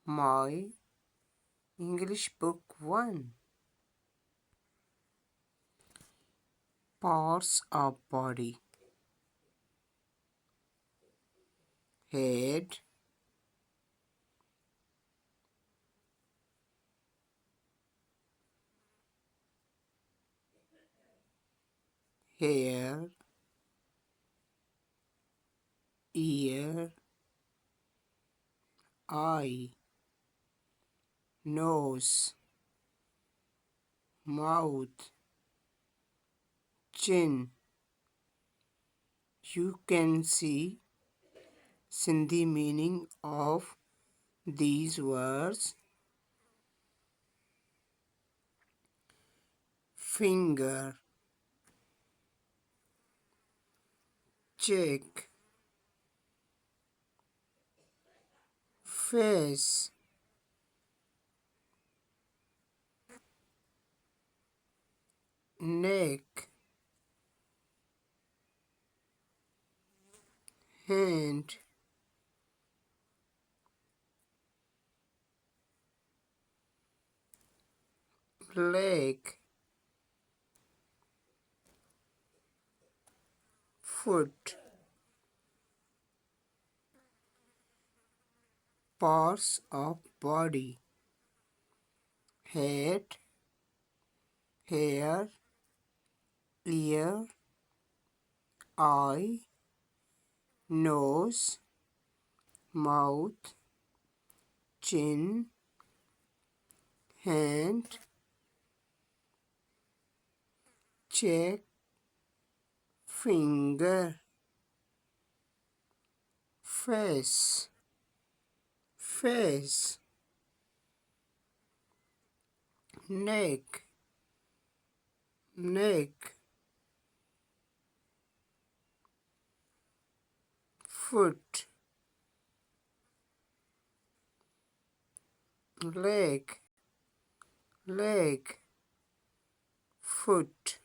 My English Book 1. Parts of body: head, hair, ear, eye, nose, mouth, chin. You can see Sindhi meaning of these words: finger, cheek, face, neck, hand, leg, foot. Parts of body: head, hair, ear, eye, nose, mouth, chin, hand, cheek, finger, face, neck, foot, leg, foot.